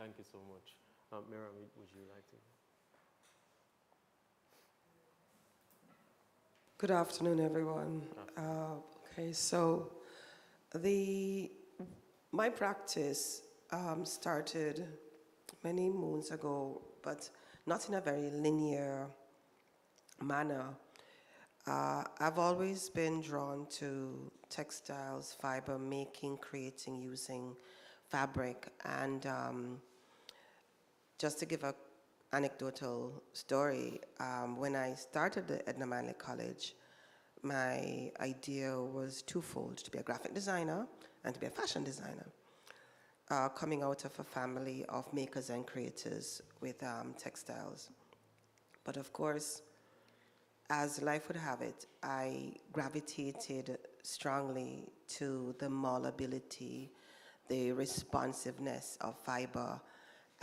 Thank you so much. Miriam, would you like to? Good afternoon, everyone. Okay, so the my practice started many moons ago, but not in a very linear manner. I've always been drawn to textiles, fiber making, creating, using fabric, and just to give a anecdotal story, when I started at Edna Manley College, my idea was twofold: to be a graphic designer and to be a fashion designer. Coming out of a family of makers and creators with textiles. But of course, as life would have it, I gravitated strongly to the malleability, the responsiveness of fiber,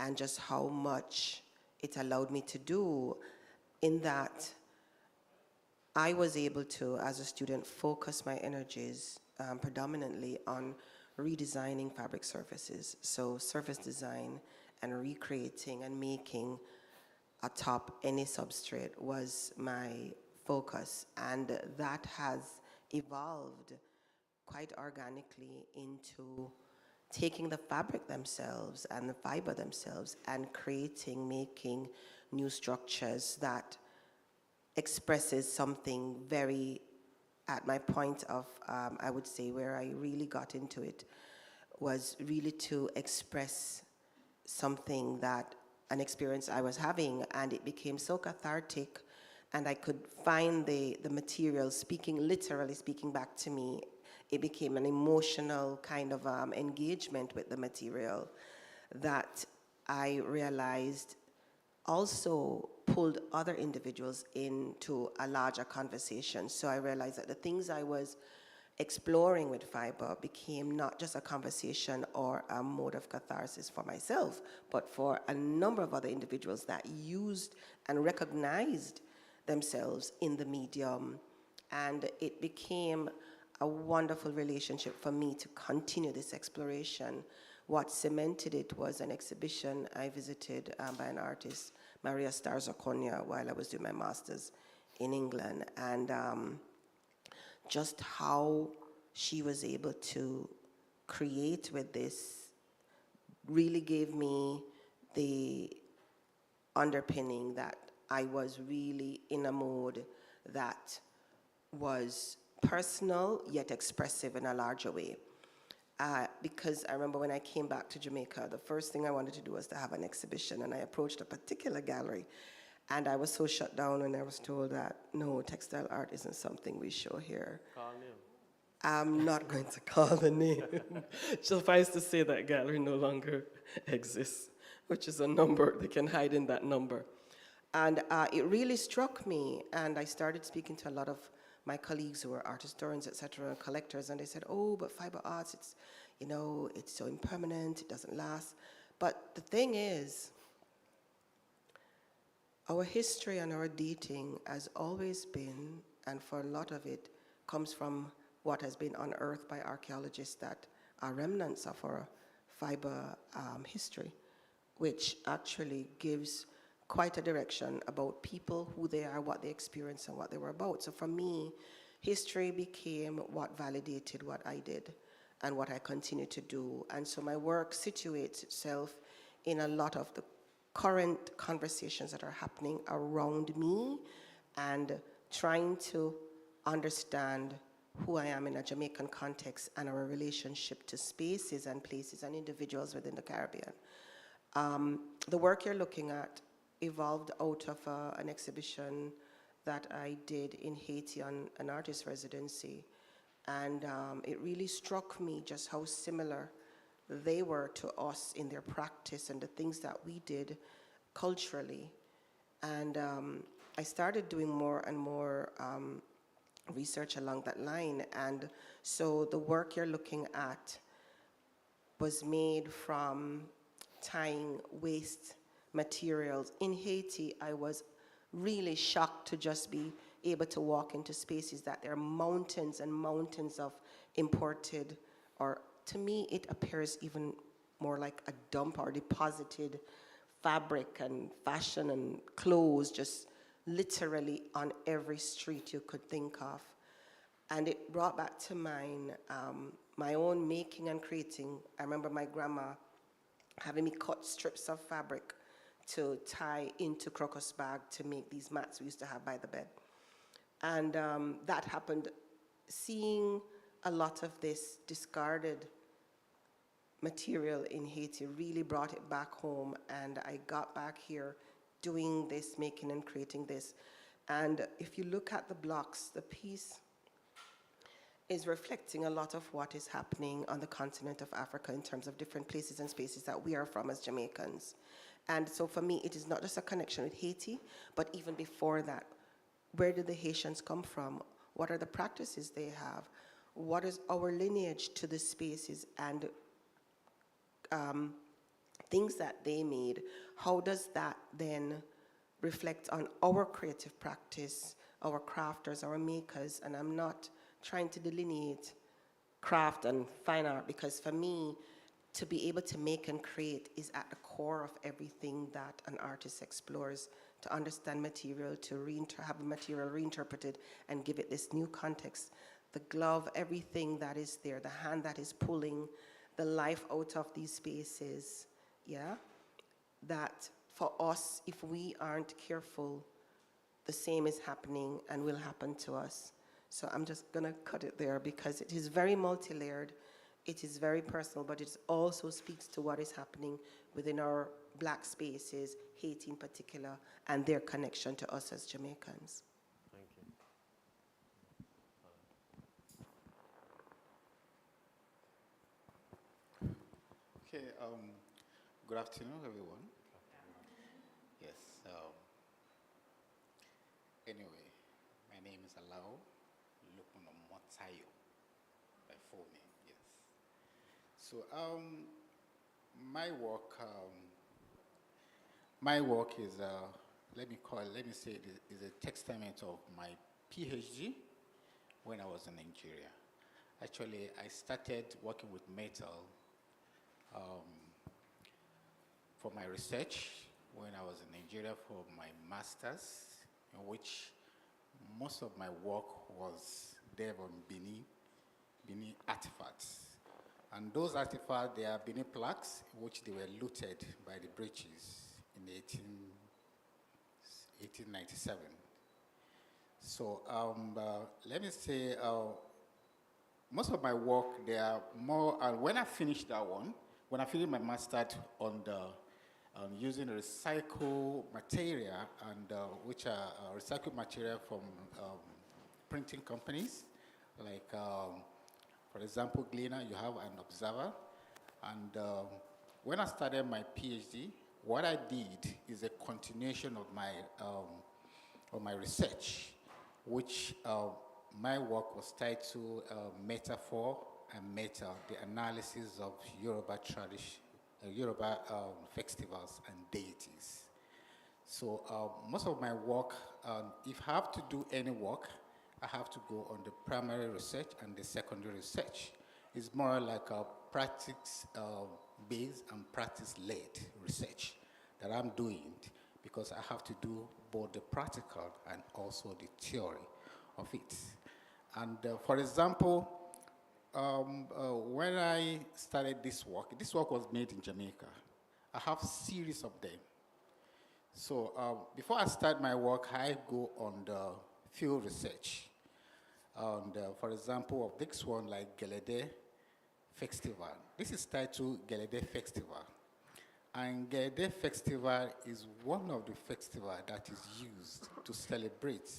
and just how much it allowed me to do, in that I was able to, as a student, focus my energies predominantly on redesigning fabric surfaces. So surface design and recreating and making atop any substrate was my focus. And that has evolved quite organically into taking the fabric themselves and the fiber themselves and creating, making new structures that expresses something very, at my point of, I would say, where I really got into it, was really to express something that, an experience I was having, and it became so cathartic, and I could find the material speaking, literally speaking back to me. It became an emotional kind of engagement with the material that I realized also pulled other individuals into a larger conversation. So I realized that the things I was exploring with fiber became not just a conversation or a mode of catharsis for myself, but for a number of other individuals that used and recognized themselves in the medium. And it became a wonderful relationship for me to continue this exploration. What cemented it was an exhibition I visited by an artist, Maria Starzokonia, while I was doing my master's in England. And just how she was able to create with this really gave me the underpinning that I was really in a mode that was personal yet expressive in a larger way. Because I remember when I came back to Jamaica, the first thing I wanted to do was to have an exhibition, and I approached a particular gallery, and I was so shut down when I was told that, no, textile art isn't something we show here. Call him. I'm not going to call the name. Suffice to say that gallery no longer exists, which is a number, they can hide in that number. And it really struck me, and I started speaking to a lot of my colleagues who were art historians, et cetera, and collectors, and they said, oh, but fiber arts, it's, you know, it's so impermanent, it doesn't last. But the thing is, our history and our dating has always been, and for a lot of it, comes from what has been unearthed by archaeologists that are remnants of our fiber history, which actually gives quite a direction about people, who they are, what they experienced, and what they were about. So for me, history became what validated what I did and what I continue to do. And so my work situates itself in a lot of the current conversations that are happening around me, and trying to understand who I am in a Jamaican context and our relationship to spaces and places and individuals within the Caribbean. The work you're looking at evolved out of an exhibition that I did in Haiti on an artist residency. And it really struck me just how similar they were to us in their practice and the things that we did culturally. And I started doing more and more research along that line. And so the work you're looking at was made from tying waste materials. In Haiti, I was really shocked to just be able to walk into spaces that there are mountains and mountains of imported, or to me it appears even more like a dump or deposited fabric and fashion and clothes just literally on every street you could think of. And it brought back to mind my own making and creating. I remember my grandma having me cut strips of fabric to tie into crocus bag to make these mats we used to have by the bed. And that happened. Seeing a lot of this discarded material in Haiti really brought it back home, and I got back here doing this, making and creating this. And if you look at the blocks, the piece is reflecting a lot of what is happening on the continent of Africa in terms of different places and spaces that we are from as Jamaicans. And so for me, it is not just a connection with Haiti, but even before that, where did the Haitians come from? What are the practices they have? What is our lineage to the spaces and things that they made? How does that then reflect on our creative practice, our crafters, our makers? And I'm not trying to delineate craft and fine art, because for me, to be able to make and create is at the core of everything that an artist explores, to understand material, to have the material reinterpreted and give it this new context. The glove, everything that is there, the hand that is pulling the life out of these spaces, yeah? That for us, if we aren't careful, the same is happening and will happen to us. So I'm just gonna cut it there because it is very multi-layered, it is very personal, but it also speaks to what is happening within our Black spaces, Haiti in particular, and their connection to us as Jamaicans. Thank you. Okay, good afternoon, everyone. Yes, anyway, my name is Alao Lukuno Motayo, my full name, yes. So, my work is, let me say it is a testament of my PhD when I was in Nigeria. Actually, I started working with metal for my research when I was in Nigeria for my master's, in which most of my work was there on Bini artifacts. And those artifacts, they are Bini plaques, which they were looted by the British in 1897. So let me say, most of my work, they are more, when I finished that one, when I finished my master's on using recycled material, and which are recycled material from printing companies, like, for example, Gleaner, you have an Observer. And when I started my PhD, what I did is a continuation of my research, which my work was titled Metaphor and Meta, the analysis of Yoruba tradition, Yoruba festivals and deities. So most of my work, if I have to do any work, I have to go on the primary research and the secondary research. It's more like a practice-based and practice-led research that I'm doing, because I have to do both the practical and also the theory of it. And for example, when I started this work was made in Jamaica. I have series of them. So before I start my work, I go on the field research. And for example, of this one, like Gelede Festival. This is titled Gelede Festival. And Gelede Festival is one of the festivals that is used to celebrate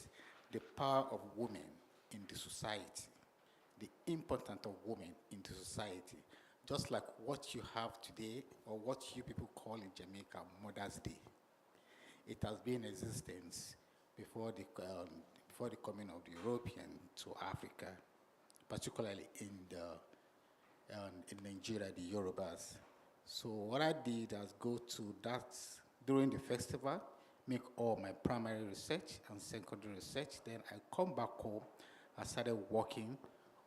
the power of women in the society, the importance of women in the society, just like what you have today, or what you people call in Jamaica Mother's Day. It has been in existence before the coming of the European to Africa, particularly in Nigeria, the Yorubas. So what I did was go to that during the festival, make all my primary research and secondary research. Then I come back home, I started working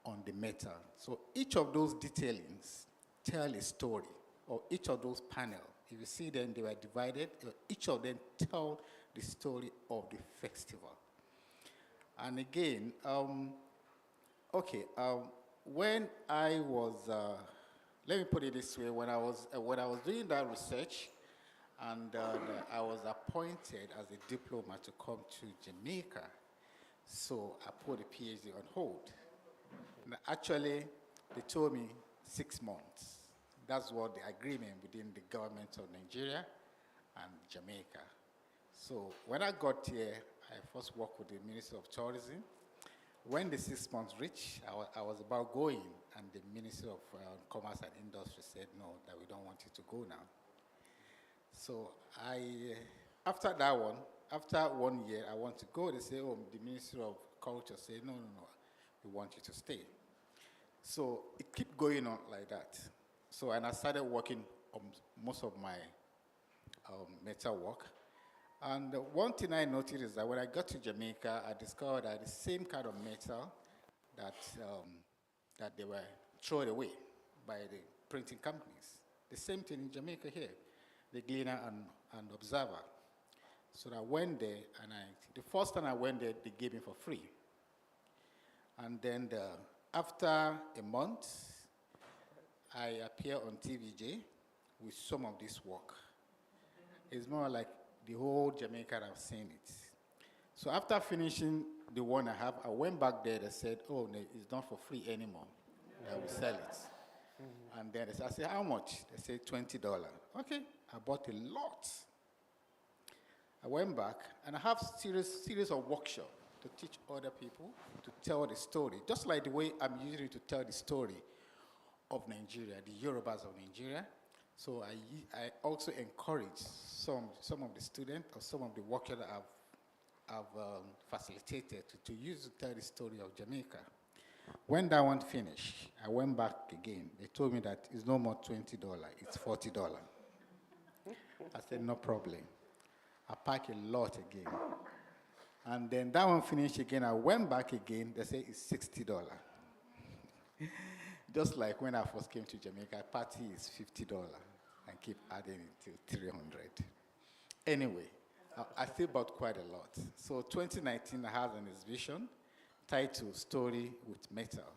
on the metal. So each of those detailings tell a story. or each of those panels, if you see them, they were divided. Each of them tell the story of the festival. And again, when I was, let me put it this way, when I was doing that research, and I was appointed as a diplomat to come to Jamaica, so I put the PhD on hold. And actually, they told me 6 months. That's what the agreement within the government of Nigeria and Jamaica. So when I got here, I first worked with the Ministry of Tourism. When the 6 months reached, I was about going, and the Ministry of Commerce and Industry said, no, that we don't want you to go now. So after that one, after 1 year, I want to go. They say, oh, the Ministry of Culture said, no, we want you to stay. So it kept going on like that. So, and I started working on most of my metal work. And one thing I noticed is that when I got to Jamaica, I discovered that the same kind of metal that they were thrown away by the printing companies. The same thing in Jamaica here, the Gleaner and Observer. So I went there, and the first time I went there, they gave me for free. And then after a month, I appear on TVJ with some of this work. It's more like the whole Jamaica have seen it. So after finishing the one I have, I went back there. They said, oh, no, it's not for free anymore. I will sell it. And then I said, how much? They said $20. Okay, I bought a lot. I went back, and I have series of workshops to teach other people to tell the story, just like the way I'm using to tell the story of Nigeria, the Yorubas of Nigeria. So I also encourage some of the students or some of the workers that I've facilitated to use to tell the story of Jamaica. When that one finished, I went back again. They told me that it's no more $20, it's $40. I said, no problem. I packed a lot again. And then that one finished again. I went back again. They said it's $60. Just like when I first came to Jamaica, party is $50 and keep adding it to $300. Anyway, I still bought quite a lot. So 2019, I had an exhibition titled Story with Metal.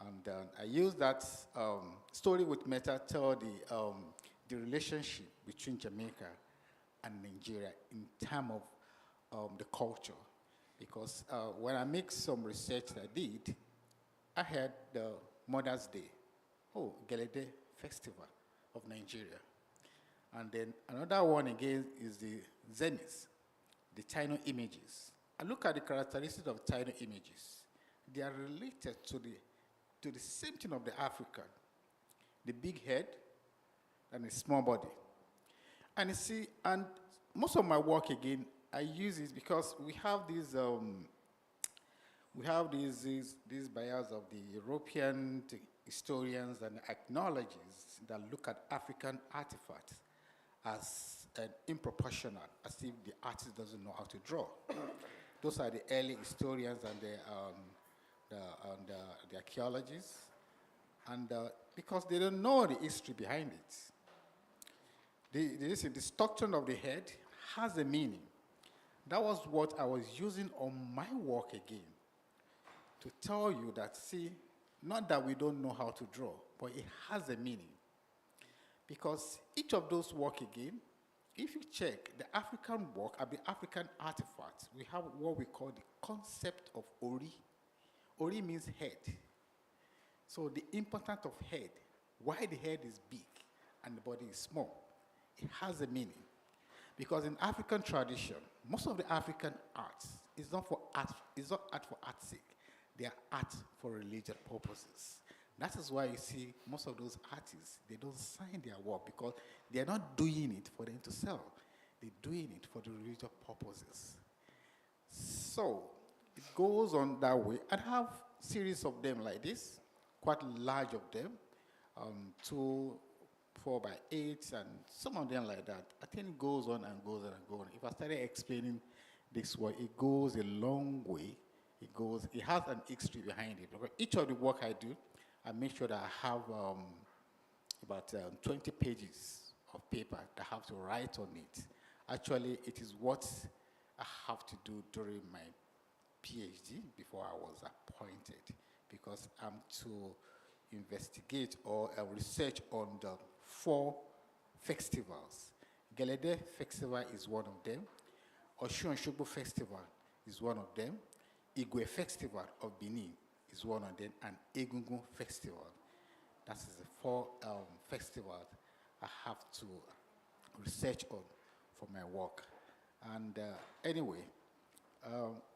And I used that story with metal to tell the relationship between Jamaica and Nigeria in terms of the culture. Because when I make some research that I did, I had the Mother's Day, Gelede Festival of Nigeria. And then another one again is the Zenith, the Taino images. I look at the characteristics of Taino images. They are related to the same thing of the African, the big head and the small body. And you see, and most of my work again, I use it because we have these bias of the European historians and archaeologists that look at African artifacts as an improportional, as if the artist doesn't know how to draw. Those are the early historians and the archaeologists, and because they don't know the history behind it. The structure of the head has a meaning. That was what I was using on my work again, to tell you that, see, not that we don't know how to draw, but it has a meaning. Because each of those work again, if you check the African work and the African artifacts, we have what we call the concept of Ori. Ori means head. So the importance of head, why the head is big and the body is small, it has a meaning. Because in African tradition, most of the African arts is not for art, it's not art for art's sake. They are art for religious purposes. That is why you see most of those artists, they don't sign their work because they are not doing it for them to sell. They're doing it for the religious purposes. So it goes on that way. I have series of them like this, quite large of them, 2 4x8, and some of them like that. I think it goes on and goes on and goes on. If I started explaining this way, it goes a long way. It has an history behind it. Because each of the work I do, I make sure that I have about 20 pages of paper that I have to write on it. Actually, it is what I have to do during my PhD before I was appointed, because I'm to investigate or research on the 4 festivals. Gelede Festival is one of them. Osun Osogbo Festival is one of them. Igwe Festival of Benin is one of them, and Egungun Festival. That is the 4 festivals I have to research on for my work. And anyway,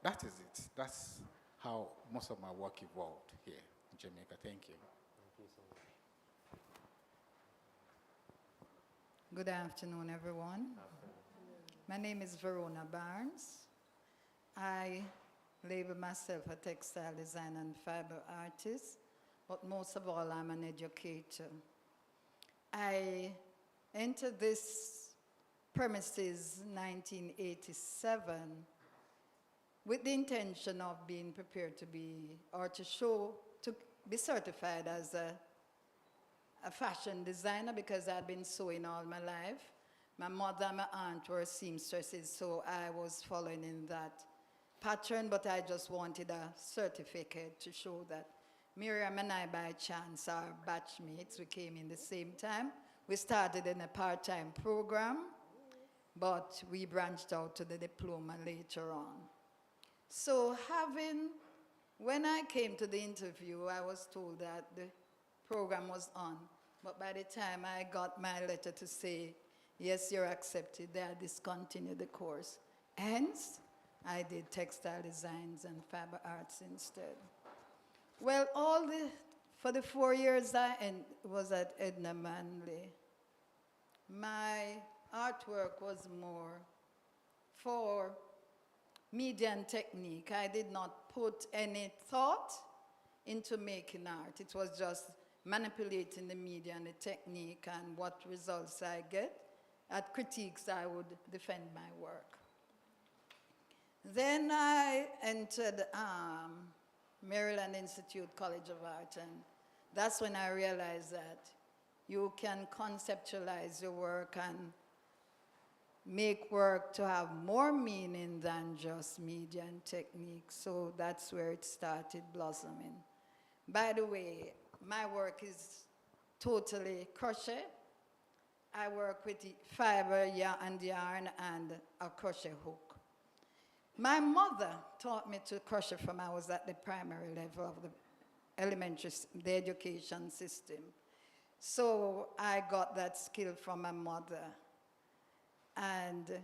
that is it. That's how most of my work evolved here in Jamaica. Thank you. Thank you so much. Good afternoon, everyone. My name is Verona Barnes. I label myself a textile designer and fiber artist, but most of all, I'm an educator. I entered this premises 1987 with the intention of being prepared to be, or to show, to be certified as a fashion designer, because I'd been sewing all my life. My mother and my aunt were seamstresses, so I was following in that pattern, but I just wanted a certificate to show that Miriam and I, by chance, are batchmates. We came in the same time. We started in a part-time program, but we branched out to the diploma later on. So when I came to the interview, I was told that the program was on, but by the time I got my letter to say, yes, you're accepted, they had discontinued the course. Hence, I did textile designs and fiber arts instead. Well, for the 4 years I was at Edna Manley, my artwork was more for media and technique. I did not put any thought into making art. It was just manipulating the media and the technique, and what results I get. At critiques, I would defend my work. Then I entered Maryland Institute College of Art, and that's when I realized that you can conceptualize your work and make work to have more meaning than just media and technique. So that's where it started blossoming. By the way, my work is totally crochet. I work with the fiber and yarn and a crochet hook. My mother taught me to crochet from I was at the primary level of the education system. So I got that skill from my mother. And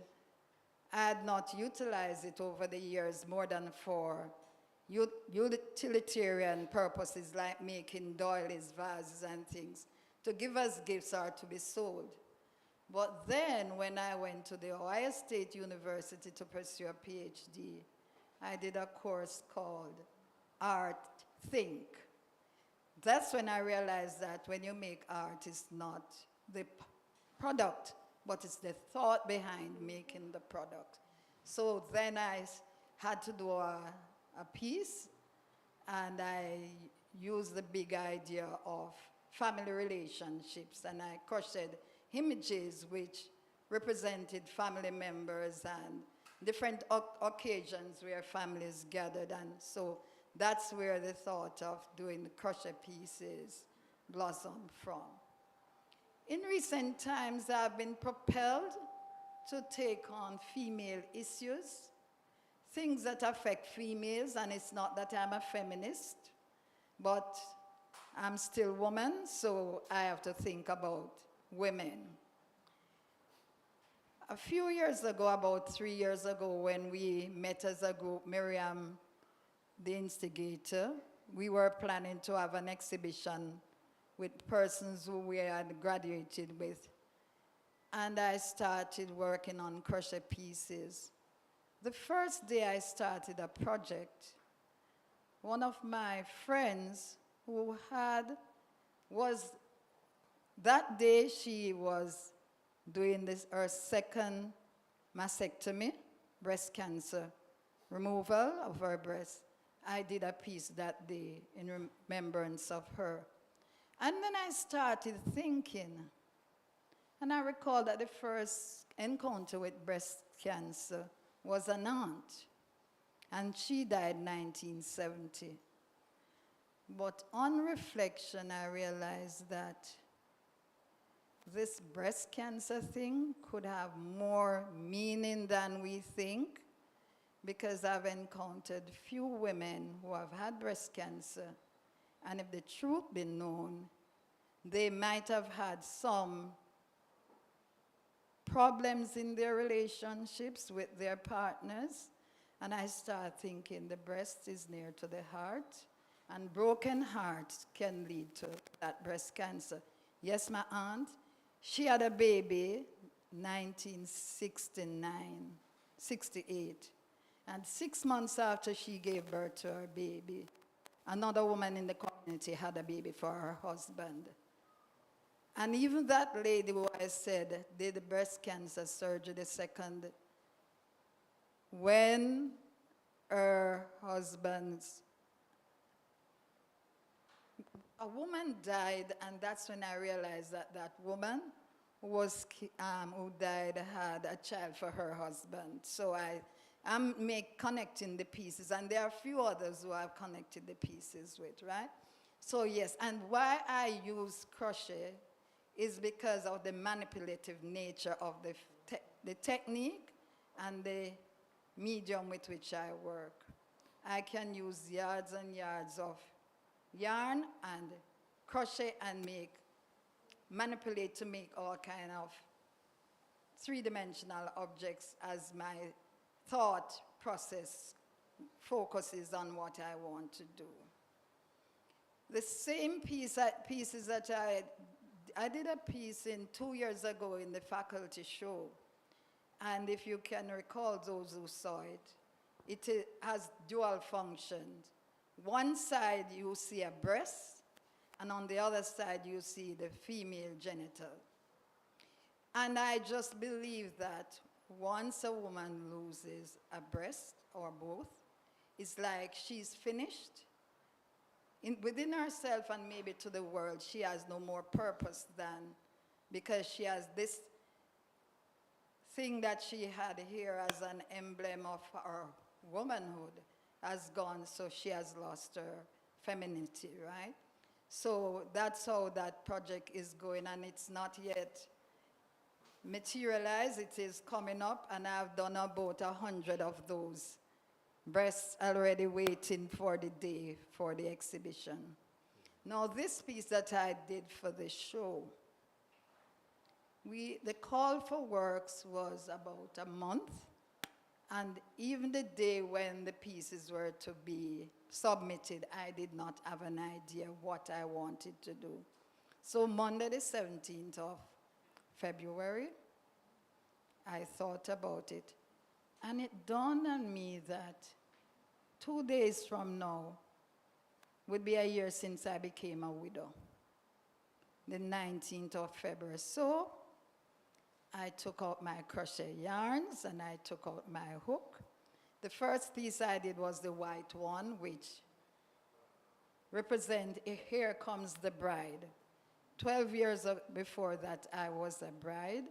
I had not utilized it over the years more than for utilitarian purposes like making doilies, vases, and things to give us gifts or to be sold. But then when I went to the Ohio State University to pursue a PhD, I did a course called Art Think. That's when I realized that when you make art, it's not the product, but it's the thought behind making the product. So then I had to do a piece, and I used the big idea of family relationships, and I crocheted images which represented family members and different occasions where families gathered, and so that's where the thought of doing the crochet pieces blossomed from. In recent times, I've been propelled to take on female issues, things that affect females, and it's not that I'm a feminist, but I'm still a woman, so I have to think about women. A few years ago, about 3 years ago, when we met as a group, Miriam, the instigator, we were planning to have an exhibition with persons who we had graduated with. And I started working on crochet pieces. The first day I started a project, one of my friends that day she was doing her second mastectomy, breast cancer removal of her breast. I did a piece that day in remembrance of her. And then I started thinking, and I recall that the first encounter with breast cancer was an aunt, and she died 1970. But on reflection, I realized that this breast cancer thing could have more meaning than we think, because I've encountered few women who have had breast cancer, and if the truth be known, they might have had some problems in their relationships with their partners. And I start thinking the breast is near to the heart, and broken hearts can lead to that breast cancer. Yes, my aunt, she had a baby 1969, 68. And 6 months after she gave birth to her baby, another woman in the community had a baby for her husband. And even that lady who I said did the breast cancer surgery, the second, when her husband's, a woman died, and that's when I realized that that woman who died had a child for her husband. So I'm connecting the pieces, and there are a few others who I've connected the pieces with, right? So yes, and why I use crochet is because of the manipulative nature of the technique and the medium with which I work. I can use yards and yards of yarn and crochet and manipulate to make all kind of three-dimensional objects as my thought process focuses on what I want to do. The same pieces that I did a piece 2 years ago in the faculty show, and if you can recall those who saw it, it has dual functions. One side you see a breast, and on the other side you see the female genital. And I just believe that once a woman loses a breast or both, it's like she's finished. Within herself and maybe to the world, she has no more purpose than, because she has this thing that she had here as an emblem of her womanhood has gone, so she has lost her femininity, right? So that's how that project is going, and it's not yet materialized. It is coming up, and I've done about 100 of those breasts already waiting for the day for the exhibition. Now, this piece that I did for the show, the call for works was about a month, and even the day when the pieces were to be submitted, I did not have an idea what I wanted to do. So Monday the 17th of February, I thought about it, and it dawned on me that 2 days from now would be a year since I became a widow, the 19th of February. So I took out my crochet yarns and I took out my hook. The first piece I did was the white one, which represents Here Comes the Bride. 12 years before that, I was a bride.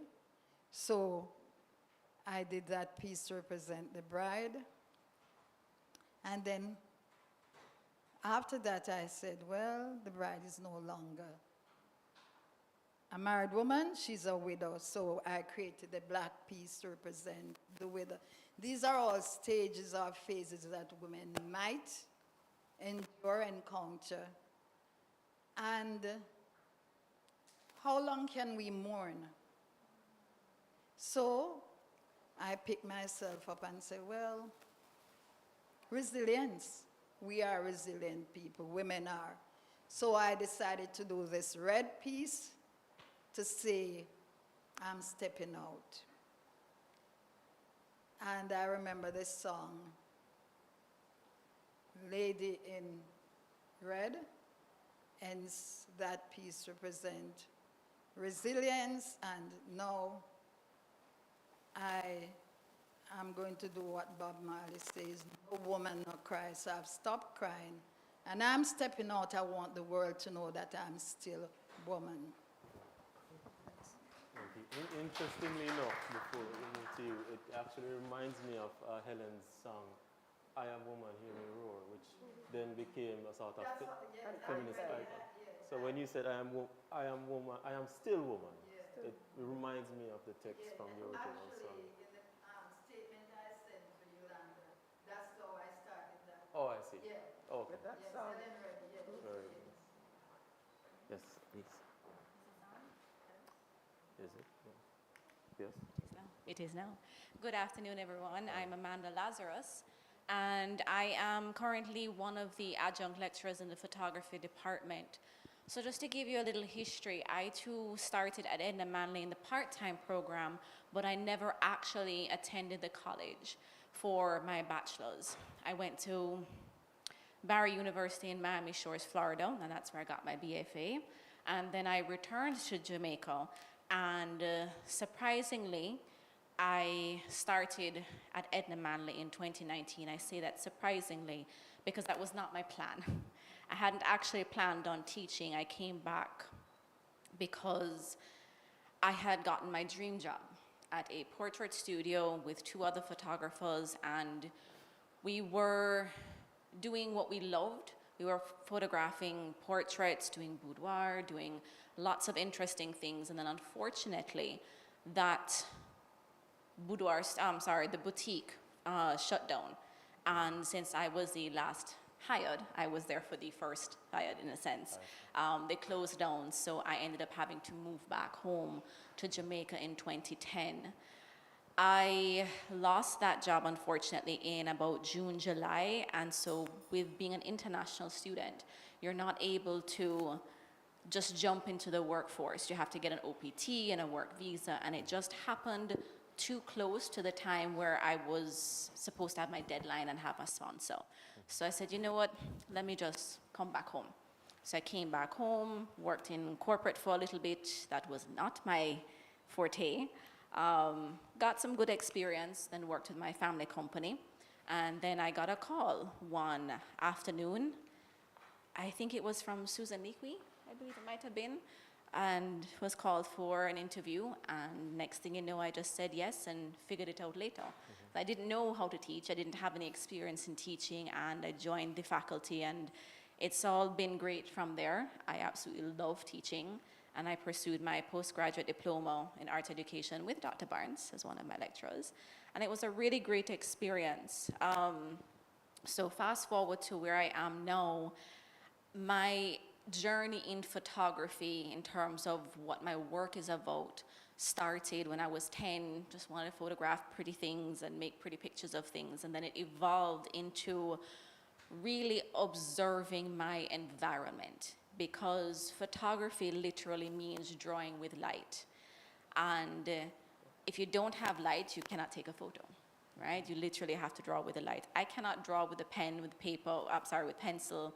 So I did that piece to represent the bride. And then after that, I said, well, the bride is no longer a married woman, she's a widow. So I created a black piece to represent the widow. These are all stages or phases that women might endure, encounter. And how long can we mourn? So I picked myself up and said, well, resilience. We are resilient people, women are. So I decided to do this red piece to say, I'm stepping out. And I remember this song, Lady in Red, and that piece represents resilience, and now I'm going to do what Bob Marley says, no woman no cry. So I've stopped crying And I'm stepping out. I want the world to know that I'm still a woman. Interestingly enough, before we move to you, it actually reminds me of Helen's song, I Am Woman, Hear Me Roar, which then became a sort of feminist icon. So when you said I am woman, I am still woman, it reminds me of the text from the original song. Actually, in the statement I sent to Yolanda, that's how I started that. Oh, I see. Yeah. Okay. That Yes, sounds Helen read, yes. Very good. Yes, please. Is it? Yeah. Yes. It is now. Good afternoon, everyone. I'm Amanda Lazarus, and I am currently one of the adjunct lecturers in the photography department. So just to give you a little history, I too started at Edna Manley in the part-time program, but I never actually attended the college for my bachelor's. I went to Barry University in Miami Shores, Florida, and that's where I got my BFA. And then I returned to Jamaica, and surprisingly, I started at Edna Manley in 2019. I say that surprisingly because that was not my plan. I hadn't actually planned on teaching. I came back because I had gotten my dream job at a portrait studio with 2 other photographers, and we were doing what we loved. We were photographing portraits, doing boudoir, doing lots of interesting things, and then unfortunately, that the boutique shut down. And since I was the last hired, I was there for the first hired in a sense. They closed down, so I ended up having to move back home to Jamaica in 2010. I lost that job, unfortunately, in about June, July, and so with being an international student, you're not able to just jump into the workforce. You have to get an OPT and a work visa, and it just happened too close to the time where I was supposed to have my deadline and have a sponsor. So I said, you know what, let me just come back home. So I came back home, worked in corporate for a little bit. That was not my forte. Got some good experience, then worked with my family company. And then I got a call one afternoon. I think it was from Susan Leakwe, I believe it might have been, and was called for an interview. And next thing you know, I just said yes and figured it out later. I didn't know how to teach. I didn't have any experience in teaching, and I joined the faculty, and it's all been great from there. I absolutely love teaching, and I pursued my postgraduate diploma in art education with Dr. Barnes as one of my lecturers, and it was a really great experience. So fast forward to where I am now, my journey in photography in terms of what my work is about started when I was 10, just wanted to photograph pretty things and make pretty pictures of things, and then it evolved into really observing my environment, because photography literally means drawing with light, and if you don't have light, you cannot take a photo, right? You literally have to draw with the light. I cannot draw with a pen, with paper, with pencil.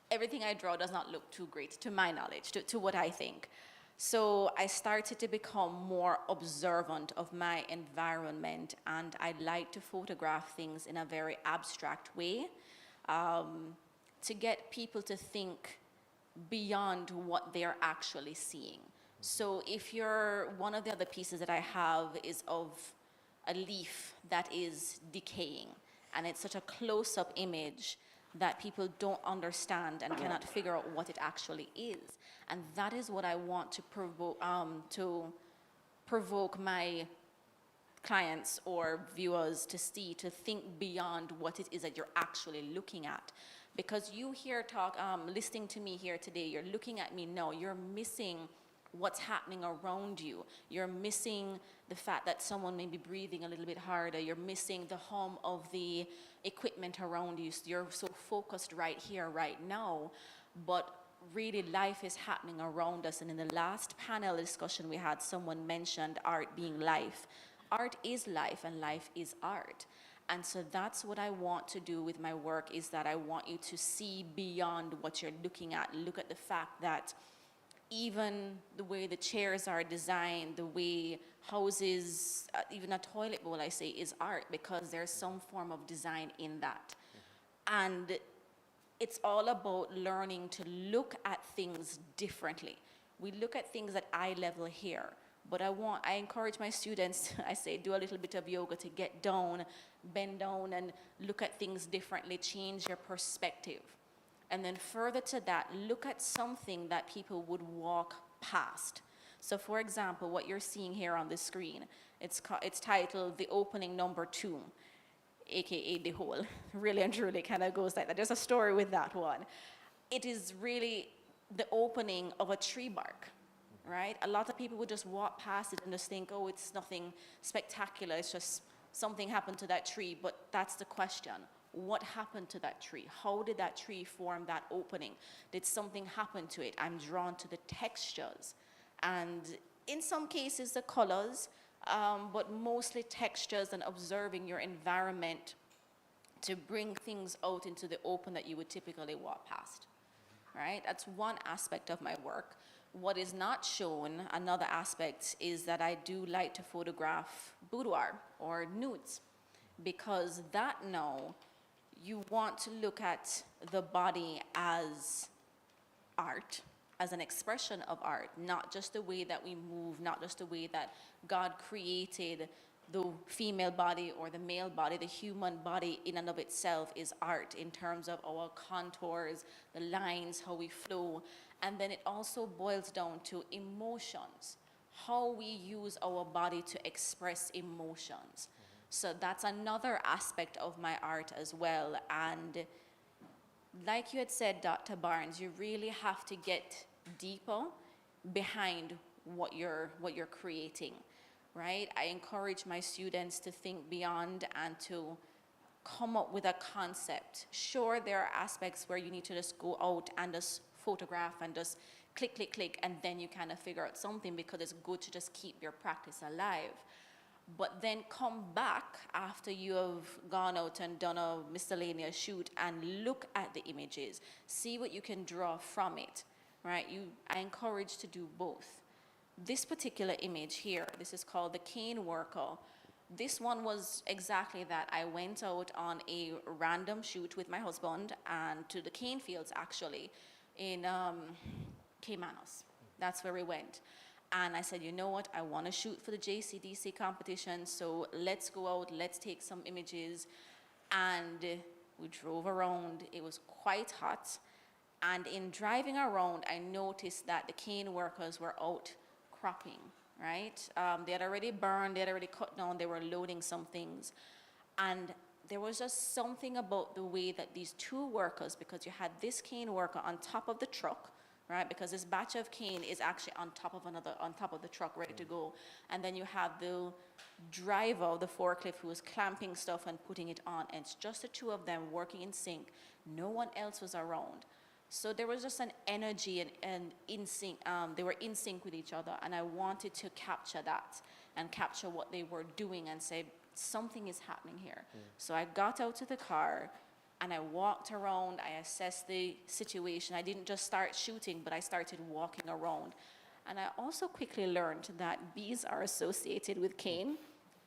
Everything I draw does not look too great, to my knowledge, to what I think. So I started to become more observant of my environment, and I like to photograph things in a very abstract way, to get people to think beyond what they're actually seeing. So if one of the other pieces that I have is of a leaf that is decaying, and it's such a close-up image that people don't understand and cannot figure out what it actually is. And that is what I want to provoke my clients or viewers to see, to think beyond what it is that you're actually looking at. Because you listening to me here today, you're looking at me now, you're missing what's happening around you. You're missing the fact that someone may be breathing a little bit harder. You're missing the hum of the equipment around you. So you're so focused right here, right now, but really life is happening around us. And in the last panel discussion we had, someone mentioned art being life. Art is life, and life is art. And so that's what I want to do with my work, is that I want you to see beyond what you're looking at. Look at the fact that even the way the chairs are designed, the way houses, even a toilet bowl, I say, is art, because there's some form of design in that. And it's all about learning to look at things differently. We look at things at eye level here, but I encourage my students, I say, do a little bit of yoga to get down, bend down, and look at things differently, change your perspective. And then further to that, look at something that people would walk past. So for example, what you're seeing here on the screen, it's titled The Opening Number 2, AKA The Hole. Really and truly kind of goes like that. There's a story with that one. It is really the opening of a tree bark, right? A lot of people would just walk past it and just think, oh, it's nothing spectacular, it's just something happened to that tree, but that's the question. What happened to that tree? How did that tree form that opening? Did something happen to it? I'm drawn to the textures, and in some cases the colors, but mostly textures and observing your environment to bring things out into the open that you would typically walk past, right? That's one aspect of my work. What is not shown, another aspect, is that I do like to photograph boudoir or nudes, because that now you want to look at the body as art, as an expression of art, not just the way that we move, not just the way that God created the female body or the male body. The human body in and of itself is art in terms of our contours, the lines, how we flow. And then it also boils down to emotions, how we use our body to express emotions. So that's another aspect of my art as well. And like you had said, Dr. Barnes, you really have to get deeper behind what you're creating, right? I encourage my students to think beyond and to come up with a concept. Sure, there are aspects where you need to just go out and just photograph and just click, click, click, and then you kind of figure out something, because it's good to just keep your practice alive. But then come back after you have gone out and done a miscellaneous shoot and look at the images, see what you can draw from it, right? I encourage to do both. This particular image here, this is called the cane worker. This one was exactly that. I went out on a random shoot with my husband and to the cane fields actually in Caymanos. That's where we went. And I said, you know what, I want to shoot for the JCDC competition, so let's go out, let's take some images. And we drove around. It was quite hot. And in driving around, I noticed that the cane workers were out cropping, right? They had already burned, they had already cut down, they were loading some things. And there was just something about the way that these two workers, because you had this cane worker on top of the truck, right? Because this batch of cane is actually on top of the truck, ready to go. And then you have the driver of the forklift who was clamping stuff and putting it on. And it's just the two of them working in sync. No one else was around. So there was just an energy and in sync. They were in sync with each other. And I wanted to capture that and capture what they were doing and say, something is happening here. So I got out of the car, and I walked around, I assessed the situation. I didn't just start shooting, but I started walking around. And I also quickly learned that bees are associated with cane.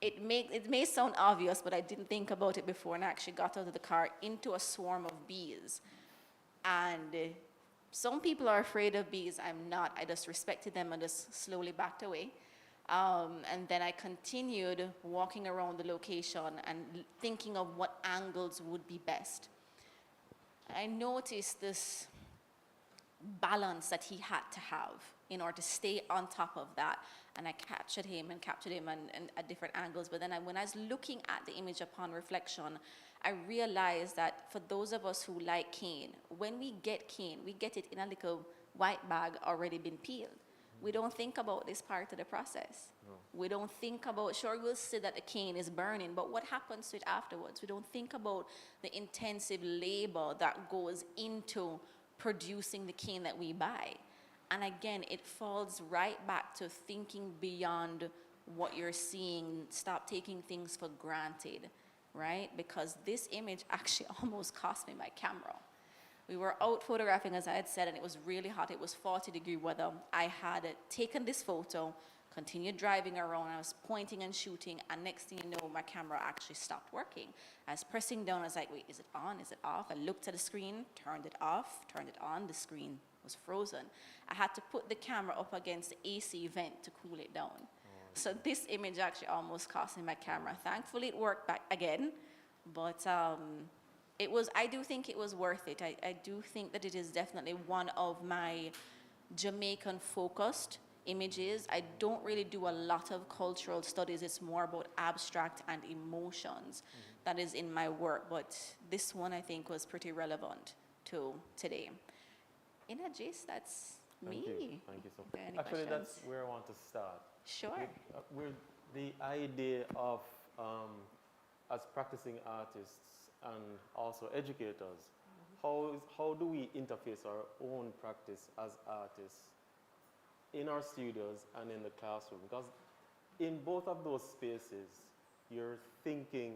It may sound obvious, but I didn't think about it before, and I actually got out of the car into a swarm of bees. And some people are afraid of bees. I'm not. I just respected them and just slowly backed away. And then I continued walking around the location and thinking of what angles would be best. I noticed this balance that he had to have in order to stay on top of that. And I captured him and at different angles. But then when I was looking at the image upon reflection, I realized that for those of us who like cane, when we get cane, we get it in a little white bag already been peeled. We don't think about this part of the process. No. We don't think about, sure, we'll see that the cane is burning, but what happens to it afterwards? We don't think about the intensive labor that goes into producing the cane that we buy. And again, it falls right back to thinking beyond what you're seeing. Stop taking things for granted, right? Because this image actually almost cost me my camera. We were out photographing, as I had said, and it was really hot. It was 40-degree weather. I had taken this photo continued driving around. I was pointing and shooting, and next thing you know, my camera actually stopped working. I was pressing down. I was like, wait, is it on? Is it off? I looked at the screen, turned it off, turned it on. The screen was frozen. I had to put the camera up against the AC vent to cool it down. So this image actually almost cost me my camera. Thankfully, it worked back again, but it was. I do think it was worth it. I do think that it is definitely one of my Jamaican-focused images. I don't really do a lot of cultural studies. It's more about abstract and emotions that is in my work, but this one I think was pretty relevant to today. In a gist, that's me. Thank you so much. Any Actually, questions? that's where I want to start. Sure. With the idea of, as practicing artists and also educators, how do we interface our own practice as artists in our studios and in the classroom? Because in both of those spaces, you're thinking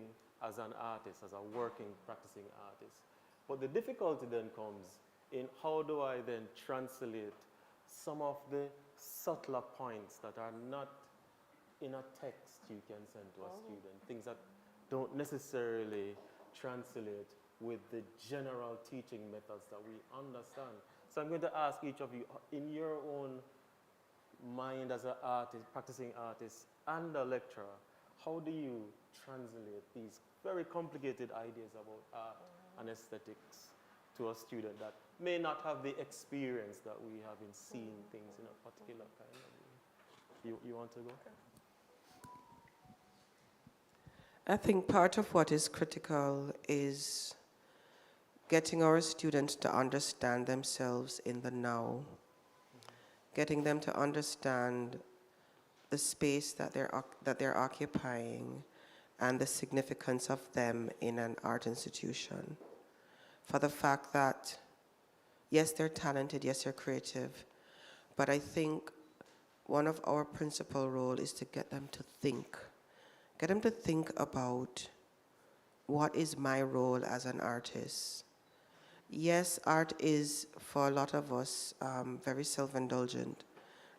as an artist, as a working, practicing artist. But the difficulty then comes in how do I then translate some of the subtler points that are not in a text you can send to a student, things that don't necessarily translate with the general teaching methods that we understand. So I'm going to ask each of you, in your own mind as an artist, practicing artist and a lecturer, how do you translate these very complicated ideas about art and aesthetics to a student that may not have the experience that we have in seeing things in a particular kind of way? You want to go? I think part of what is critical is getting our students to understand themselves in the now, getting them to understand the space that they're occupying and the significance of them in an art institution. For the fact that, yes, they're talented, yes, they're creative, but I think one of our principal role is to get them to think. Get them to think about what is my role as an artist. Yes, art is, for a lot of us, very self-indulgent.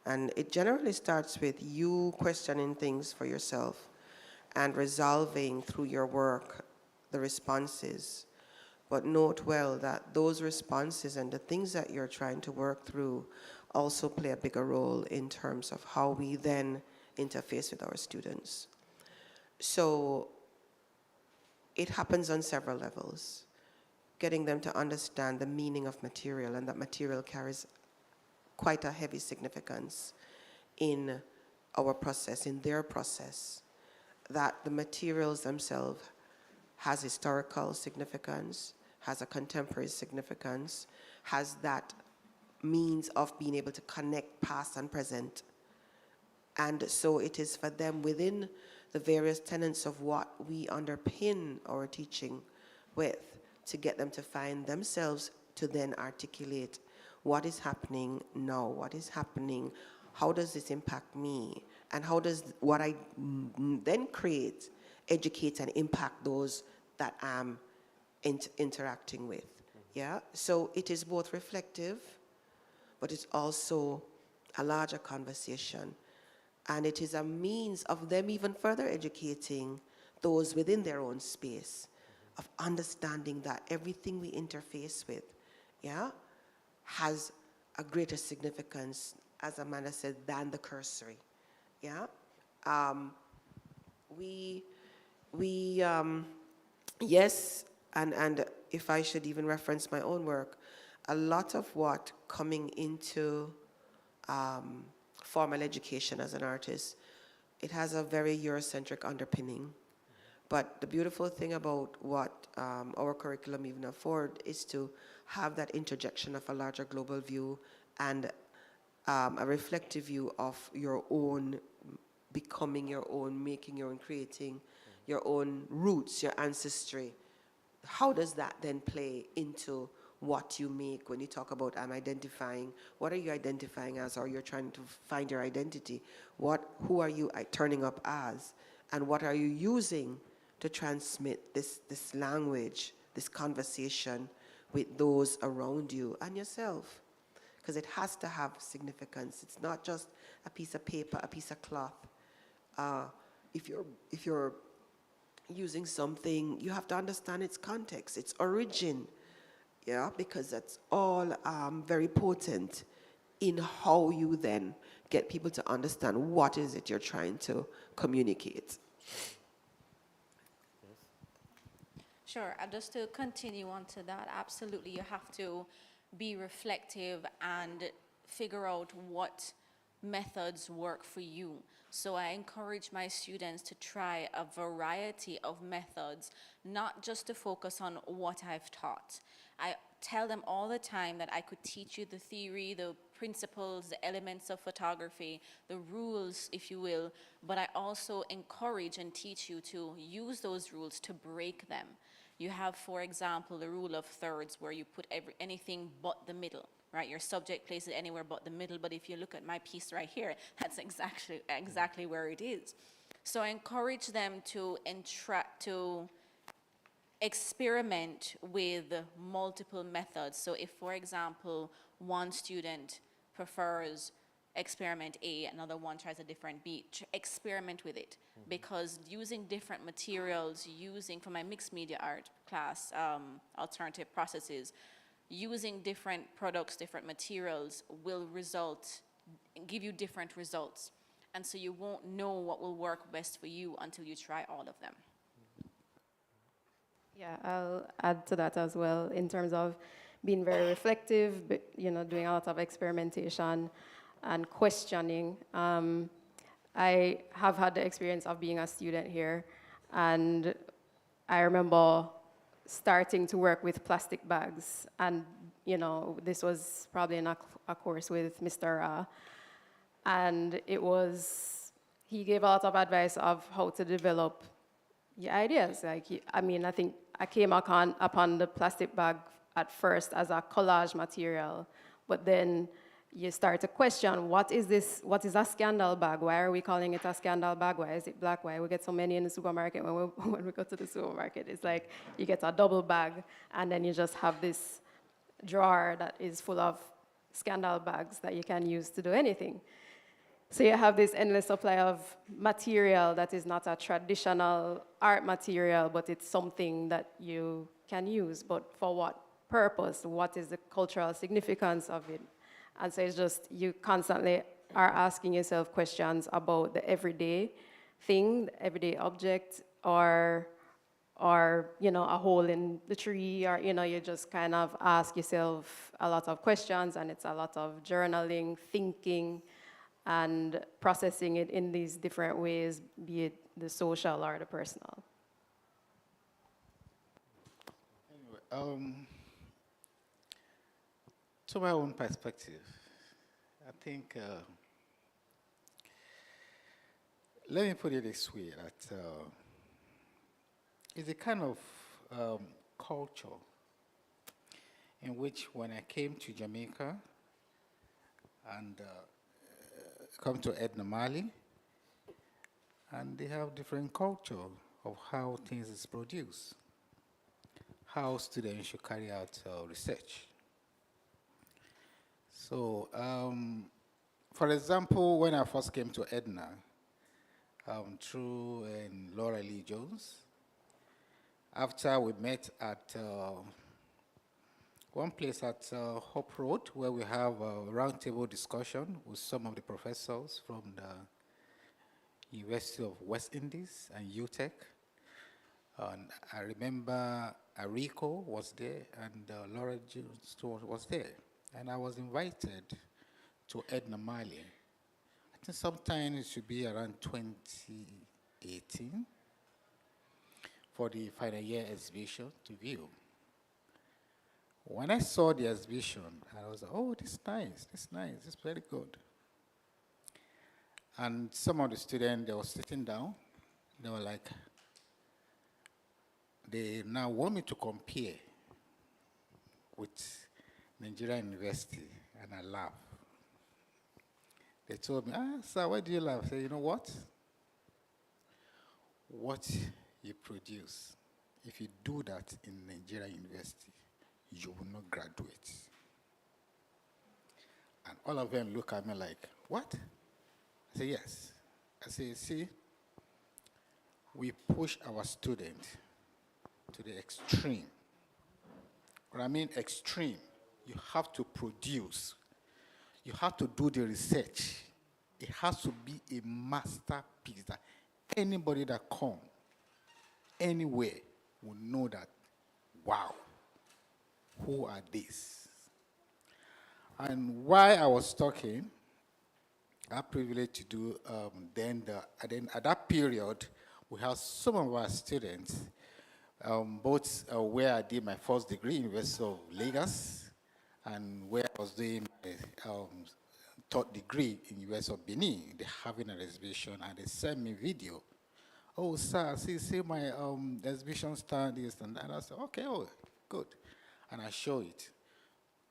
And it generally starts with you questioning things for yourself and resolving through your work the responses. But note well that those responses and the things that you're trying to work through also play a bigger role in terms of how we then interface with our students. So it happens on several levels. Getting them to understand the meaning of material, and that material carries quite a heavy significance in our process, in their process. That the materials themselves has historical significance, has a contemporary significance, has that means of being able to connect past and present. And so it is for them within the various tenets of what we underpin our teaching with, to get them to find themselves to then articulate what is happening now, what is happening, how does this impact me, and how does what I then create educate and impact those that I'm interacting with. Yeah, so it is both reflective, but it's also a larger conversation. And it is a means of them even further educating those within their own space, of understanding that everything we interface with, yeah, has a greater significance, as Amanda said, than the cursory, yeah. Yes, and if I should even reference my own work, a lot of what coming into formal education as an artist, it has a very Eurocentric underpinning. But the beautiful thing about what our curriculum even afford is to have that interjection of a larger global view and a reflective view of your own becoming your own, making your own, creating your own roots, your ancestry. How does that then play into what you make when you talk about I'm identifying? What are you identifying as, or you're trying to find your identity? Who are you turning up as? And what are you using to transmit this language, this conversation with those around you and yourself? because it has to have significance. It's not just a piece of paper, a piece of cloth. If you're using something, you have to understand its context, its origin, yeah, because that's all very potent in how you then get people to understand what is it you're trying to communicate. Sure, just to continue on to that, absolutely, you have to be reflective and figure out what methods work for you. So I encourage my students to try a variety of methods, not just to focus on what I've taught. I tell them all the time that I could teach you the theory, the principles, the elements of photography, the rules, if you will, but I also encourage and teach you to use those rules to break them. You have, for example, the rule of thirds, where you put anything but the middle, right? Your subject places it anywhere but the middle, but if you look at my piece right here, that's exactly where it is. So I encourage them to experiment with multiple methods. So if, for example, one student prefers experiment A, another one tries a different B, experiment with it. Because using different materials, for my mixed media art class, alternative processes, using different products, different materials will give you different results. And so you won't know what will work best for you until you try all of them. Yeah, I'll add to that as well in terms of being very reflective, but, doing a lot of experimentation and questioning. I have had the experience of being a student here, and I remember starting to work with plastic bags, and this was probably in a course with Mr. Ra, and he gave a lot of advice of how to develop your ideas. I think I came upon the plastic bag at first as a collage material, but then you start to question, what is this? What is a scandal bag? Why are we calling it a scandal bag? Why is it black? Why we get so many in the supermarket when we go to the supermarket? It's like you get a double bag, and then you just have this drawer that is full of scandal bags that you can use to do anything. So you have this endless supply of material that is not a traditional art material, but it's something that you can use. But for what purpose? What is the cultural significance of it? And so it's just, you constantly are asking yourself questions about the everyday thing, the everyday object, or a hole in the tree, or, you just kind of ask yourself a lot of questions, and it's a lot of journaling, thinking, and processing it in these different ways, be it the social or the personal. Anyway, to my own perspective, I think, let me put it this way, that it's a kind of culture in which when I came to Jamaica and come to Edna Mali, and they have different culture of how things is produced, how students should carry out research. So, for example, when I first came to Edna, through Laura Lee Jones, after we met at one place at Hope Road, where we have a roundtable discussion with some of the professors from the University of West Indies and UTech. And I remember Arico was there, and Laura Jones was there. And I was invited to Edna Mali. I think sometime it should be around 2018 for the final year exhibition to view. When I saw the exhibition, I was like, oh, this is nice, this is very good. And some of the students, they were sitting down, they were like, they now want me to compare with Nigerian University, and I laughed. They told me, sir, why do you laugh? I said, you know what? What you produce, if you do that in Nigerian University, you will not graduate. And all of them look at me like, what? I say, yes. I say, see, we push our students to the extreme. What I mean extreme, you have to produce. You have to do the research. It has to be a masterpiece that anybody that comes anywhere will know that, wow, who are these? And while I was talking, I had privilege to do then at that period, we have some of our students, both where I did my first degree, University of Lagos, and where I was doing my third degree in University of Benin. They're having an exhibition, and they sent me video. Oh, sir, see my exhibition stand, this and that. And I said, okay, oh, good. And I show it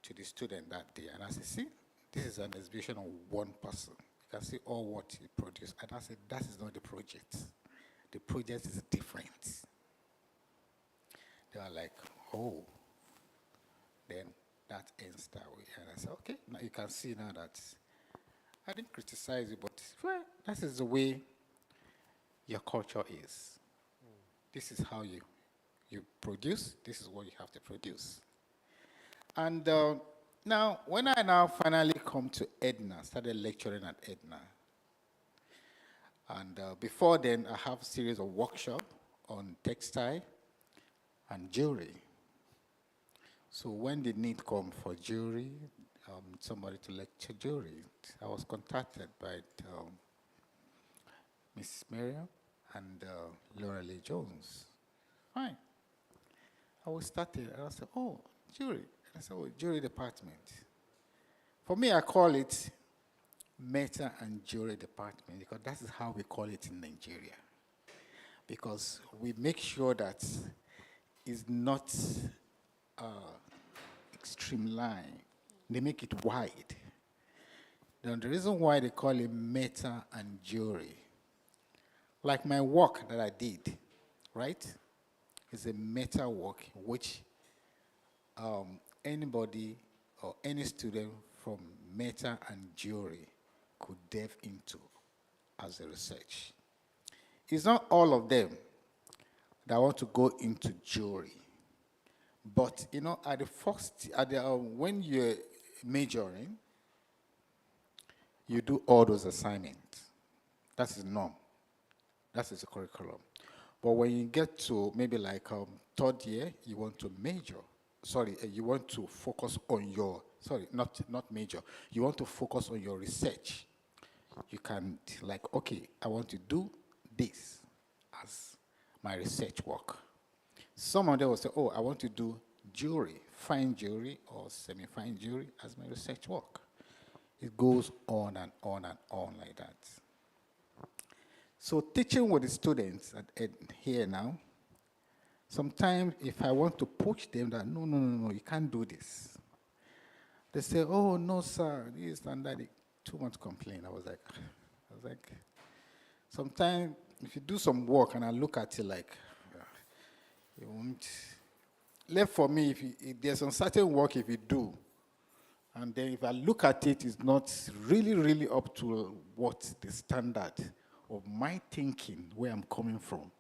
to the student that day. And I said, see, this is an exhibition of one person. You can see all what he produced. And I said, that is not the project. The project is different. They were like, oh. Then that ends that way. And I said, okay, now you can see now that I didn't criticize you, but well, that is the way your culture is. This is how you produce. This is what you have to produce. And now, when I now finally come to Edna, started lecturing at Edna, and before then, I have a series of workshops on textile and jewelry. So when the need come for jewelry, somebody to lecture jewelry, I was contacted by Miss Miriam and Laura Lee Jones. Fine. I was started, and I said, oh, jewelry. And I said, oh, jewelry department. For me, I call it Meta and Jewelry Department because that is how we call it in Nigeria. Because we make sure that it's not extreme line. They make it wide. Now, the reason why they call it Meta and Jewelry, like my work that I did, right, is a meta work which anybody or any student from Meta and Jewelry could delve into as a research. It's not all of them that want to go into jewelry. But, you know, at the first, when you're majoring, you do all those assignments. That's the norm. That is the curriculum. But when you get to maybe like third year, you want to major. Sorry, you want to focus on your, sorry, not major. You want to focus on your research. You can, like, okay, I want to do this as my research work. Some of them will say, oh, I want to do jewelry, fine jewelry or semi-fine jewelry as my research work. It goes on and on and on like that. So teaching with the students here now, sometimes if I want to push them that, no, you can't do this. They say, oh, no, sir, this and that. Too much complaint. I was like, sometimes if you do some work and I look at it like, you won't. Left for me, if there's some certain work if you do, and then if I look at it, it's not really, really up to what the standard of my thinking, where I'm coming from.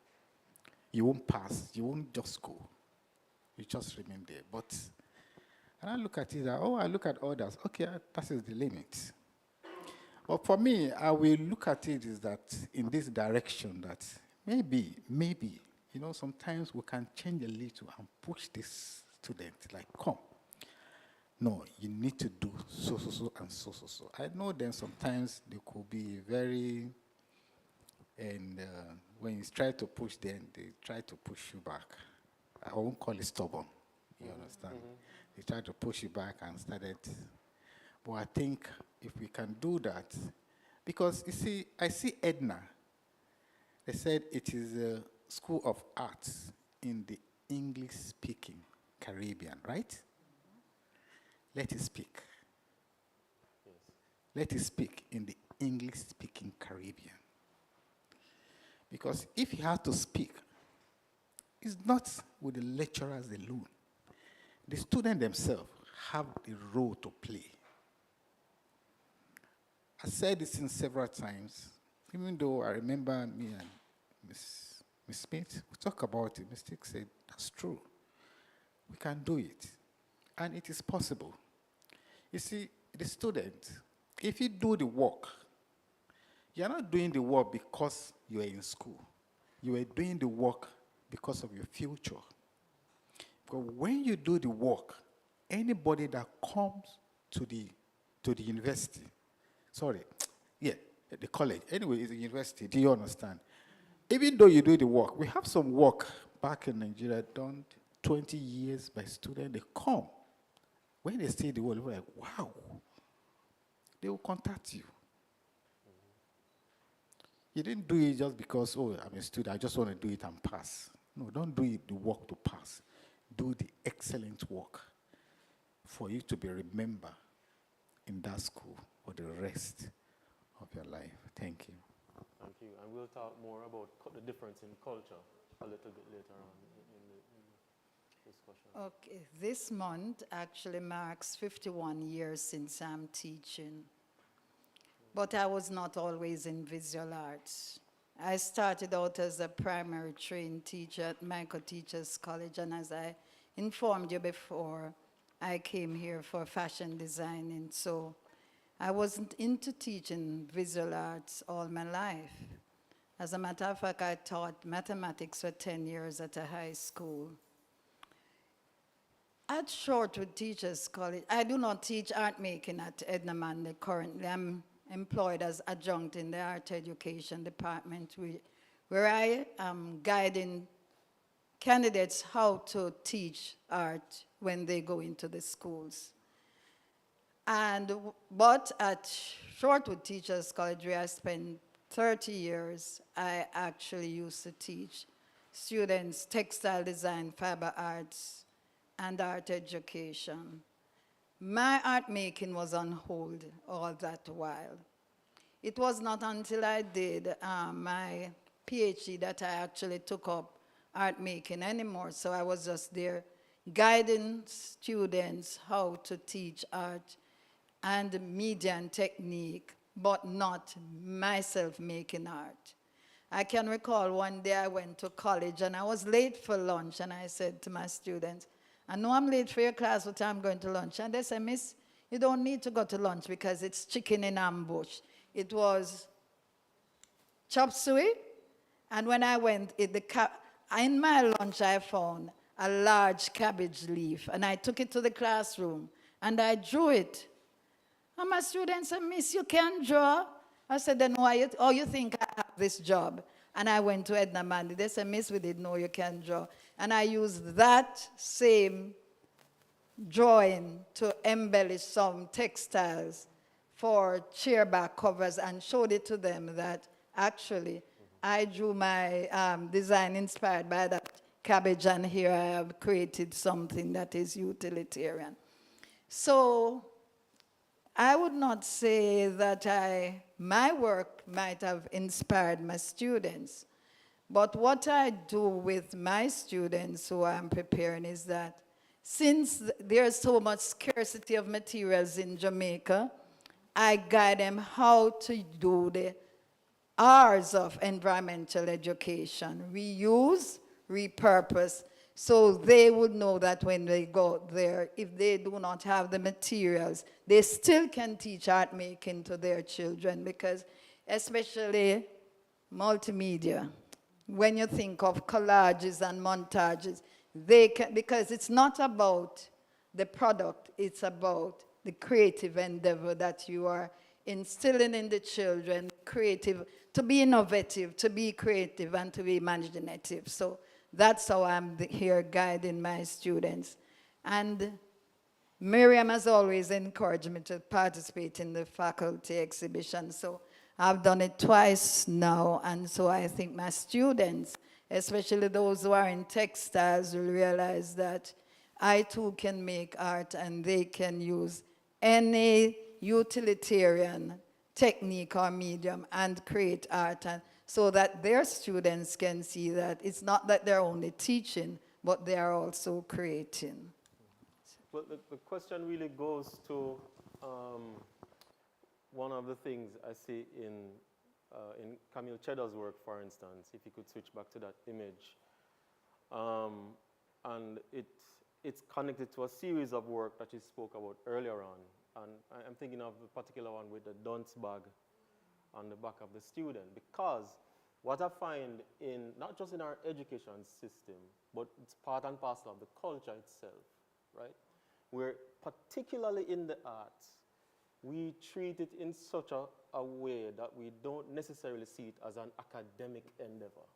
You won't pass. You won't just go. You just remain there. But, and I look at it, I look at others. Okay, that is the limit. But for me, I will look at it is that in this direction that maybe, you know, sometimes we can change a little and push this student, like, come. No, you need to do so, and so. I know then sometimes they could be very, and when you try to push them, they try to push you back. I won't call it stubborn, you understand? They try to push you back and started. But I think if we can do that, because you see, I see Edna. They said it is a school of arts in the English-speaking Caribbean, right? Let it speak. Yes. Let it speak in the English-speaking Caribbean. Because if you have to speak, it's not with the lecturers alone. The students themselves have a role to play. I said this in several times, even though I remember me and Miss Smith, we talk about it. Miss Tick said, that's true. We can do it. And it is possible. You see, the student, if you do the work, you're not doing the work because you are in school. You are doing the work because of your future. Because when you do the work, anybody that comes to the university, the college, anyway, it's a university, do you understand? Even though you do the work, we have some work back in Nigeria done 20 years by students, they come. When they see the work, they're like, wow. They will contact you. You didn't do it just because, oh, I'm a student, I just want to do it and pass. No, don't do it the work to pass. Do the excellent work for you to be remembered in that school for the rest of your life. Thank you. Thank you. And we'll talk more about the difference in culture a little bit later on in the discussion. Okay, this month actually marks 51 years since I'm teaching. But I was not always in visual arts. I started out as a primary trained teacher at Michael Teachers College, and as I informed you before, I came here for fashion designing. So I wasn't into teaching visual arts all my life. As a matter of fact, I taught mathematics for 10 years at a high school. At Shortwood Teachers College, I do not teach art making at Edna Manley currently. I'm employed as adjunct in the art education department, where I am guiding candidates how to teach art when they go into the schools. But at Shortwood Teachers College, where I spent 30 years, I actually used to teach students textile design, fiber arts, and art education. My art making was on hold all that while. It was not until I did my PhD that I actually took up art making anymore. So I was just there guiding students how to teach art and media and technique, but not myself making art. I can recall one day I went to college and I was late for lunch, and I said to my students, I know I'm late for your class, but I'm going to lunch. And they said, Miss, you don't need to go to lunch because it's chicken in ambush. It was chop suey, and when I went, in my lunch I found a large cabbage leaf, and I took it to the classroom, and I drew it. And my students said, Miss, you can draw? I said, then why you think I have this job? And I went to Edna Manley. They said, Miss, we didn't know you can draw. And I used that same drawing to embellish some textiles for chairback covers and showed it to them that actually I drew my design inspired by that cabbage, and here I have created something that is utilitarian. So I would not say that my work might have inspired my students, but what I do with my students who I'm preparing is that since there's so much scarcity of materials in Jamaica, I guide them how to do the R's of environmental education: reuse, repurpose, so they would know that when they go there, if they do not have the materials, they still can teach art making to their children, because especially multimedia, when you think of collages and montages, because it's not about the product, it's about the creative endeavor that you are instilling in the children, to be innovative, to be creative, and to be imaginative. So that's how I'm here guiding my students. And Miriam has always encouraged me to participate in the faculty exhibition. So I've done it twice now. And so I think my students, especially those who are in textiles, will realize that I too can make art, and they can use any utilitarian technique or medium and create art, and so that their students can see that it's not that they're only teaching, but they are also creating. Well, the question really goes to one of the things I see in Camille Cheddar's work, for instance, if you could switch back to that image, and it's connected to a series of work that she spoke about earlier on. And I'm thinking of the particular one with the dunce bag on the back of the student, because what I find not just in our education system, but it's part and parcel of the culture itself, right? Where particularly in the arts, we treat it in such a way that we don't necessarily see it as an academic endeavor.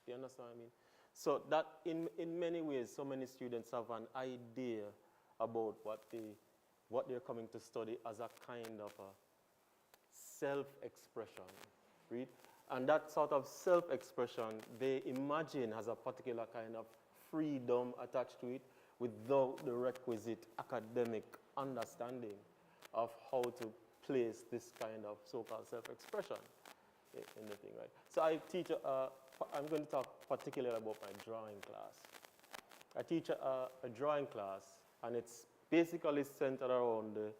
Do you understand what I mean? So that in many ways, so many students have an idea about what they're coming to study as a kind of a self-expression, right? And that sort of self-expression, they imagine has a particular kind of freedom attached to it without the requisite academic understanding of how to place this kind of so-called self-expression in the thing, right? So I teach, I'm going to talk particularly about my drawing class. I teach a drawing class, and it's basically centered around the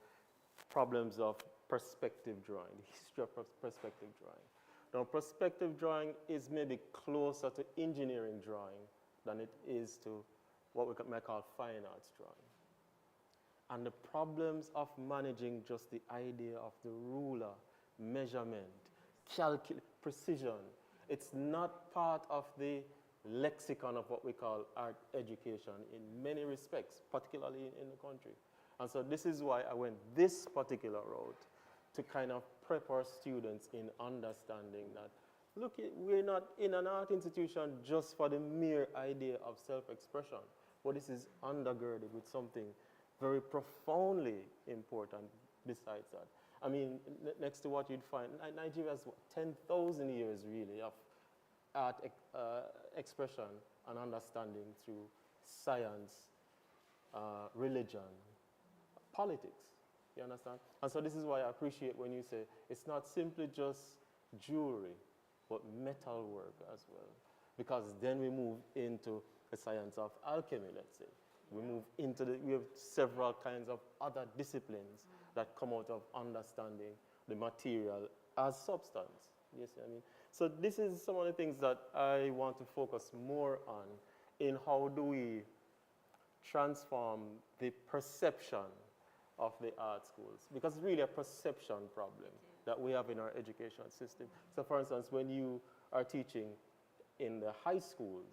problems of perspective drawing, the history of perspective drawing. Now, perspective drawing is maybe closer to engineering drawing than it is to what we might call fine arts drawing. And the problems of managing just the idea of the ruler, measurement, precision, it's not part of the lexicon of what we call art education in many respects, particularly in the country. And so this is why I went this particular route, to kind of prep our students in understanding that, look, we're not in an art institution just for the mere idea of self-expression, but this is undergirded with something very profoundly important besides that. I mean, next to what you'd find, Nigeria has 10,000 years really of art expression and understanding through science, religion, politics. You understand? And so this is why I appreciate when you say it's not simply just jewelry, but metal work as well. Because then we move into the science of alchemy, let's say. We move into we have several kinds of other disciplines that come out of understanding the material as substance. You see what I mean? So this is some of the things that I want to focus more on in how do we transform the perception of the art schools, because it's really a perception problem that we have in our education system. So for instance, when you are teaching in the high schools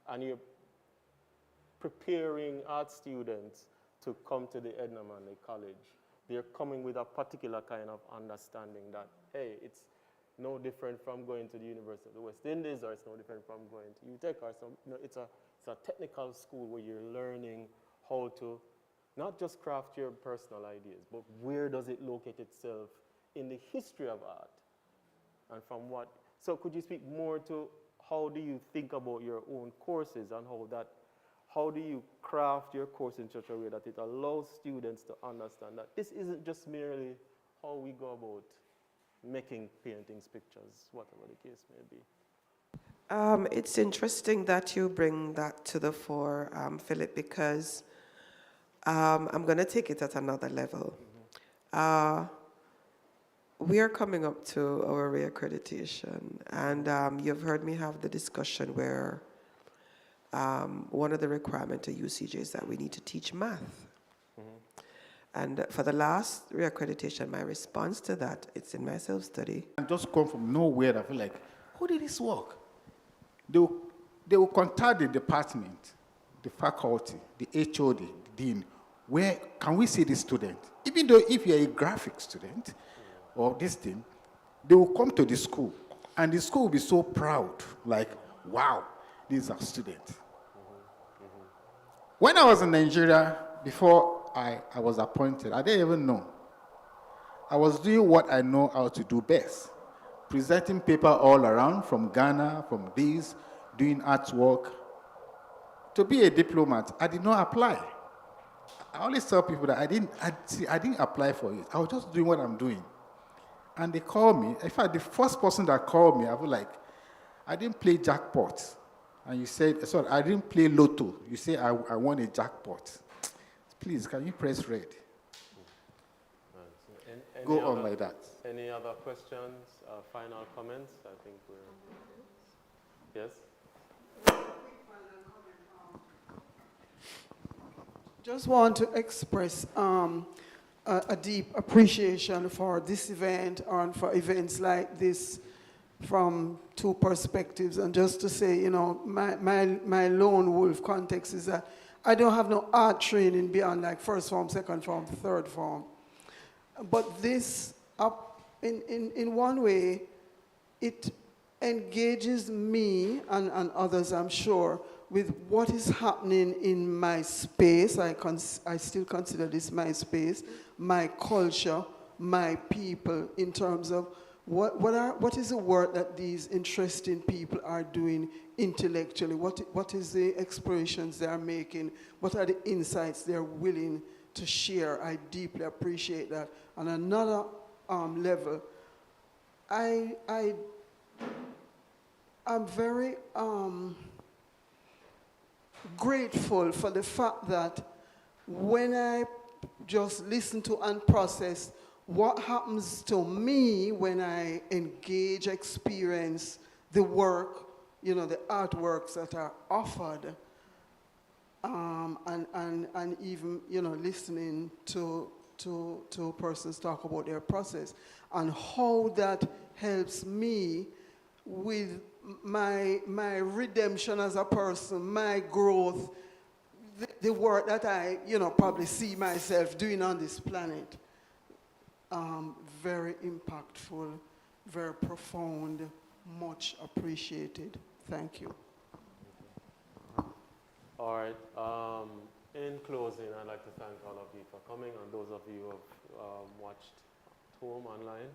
and you're preparing art students to come to the Edna Manley College, they're coming with a particular kind of understanding that, hey, it's no different from going to the University of the West Indies, or it's no different from going to UTech, or some, it's a technical school where you're learning how to not just craft your personal ideas, but where does it locate itself in the history of art, and from what. So could you speak more to how do you think about your own courses, and how do you craft your course in such a way that it allows students to understand that this isn't just merely how we go about making paintings, pictures, whatever the case may be. It's interesting that you bring that to the fore, Philip, because I'm going to take it at another level. We are coming up to our reaccreditation, and you've heard me have the discussion where one of the requirements of UCJ is that we need to teach math. And for the last reaccreditation, my response to that, it's in my self-study. I just come from nowhere. I feel like, how did this work? They will contact the department, the faculty, the HOD, the dean. Where can we see this student? Even though if you're a graphic student or this thing, they will come to the school, and the school will be so proud, like, wow, these are students. When I was in Nigeria, before I was appointed, I didn't even know. I was doing what I know how to do best. Presenting paper all around, from Ghana, from this, doing artwork. To be a diplomat, I did not apply. I always tell people that I didn't apply for it. I was just doing what I'm doing. And they called me. In fact, the first person that called me, I was like, I didn't play jackpot. And you said, sorry, I didn't play lotto. You say I won a jackpot. Please, can you press red? go on like that. Any other questions, final comments? I think we're, yes? Just want to express a deep appreciation for this event and for events like this from two perspectives. And just to say, you know, my lone wolf context is that I don't have no art training beyond like first form, second form, third form. But this, in one way, it engages me and others, I'm sure, with what is happening in my space. I still consider this my space, my culture, my people, in terms of what is the work that these interesting people are doing intellectually? What is the explorations they are making? What are the insights they're willing to share? I deeply appreciate that. On another level, I'm very grateful for the fact that when I just listen to and process what happens to me when I engage, experience the work, you know, the artworks that are offered, and even, you know, listening to persons talk about their process and how that helps me with my redemption as a person, my growth, the work that I, you know, probably see myself doing on this planet. Very impactful, very profound, much appreciated. Thank you. All right. In closing, I'd like to thank all of you for coming and those of you who have watched at home online.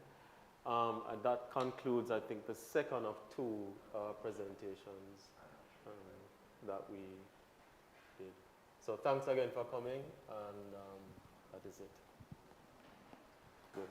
And that concludes, I think, the second of two presentations that we did. So thanks again for coming, and that is it. Good.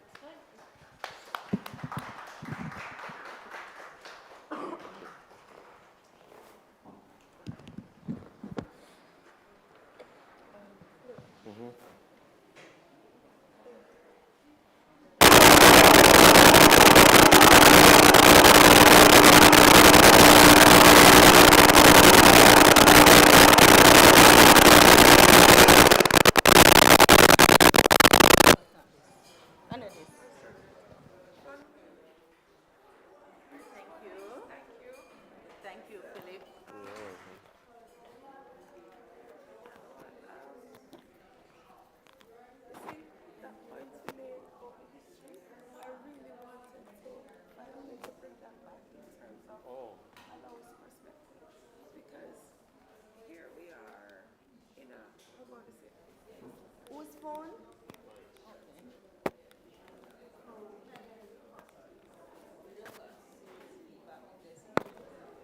Whose phone?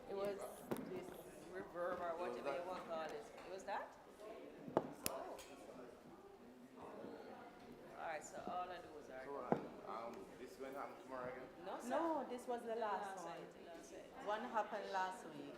It was this reverb or whatever you want to call it. It was that? Oh. Alright, so all I do is This is going to happen tomorrow again? No, sir. No, this was the last one. One happened last week.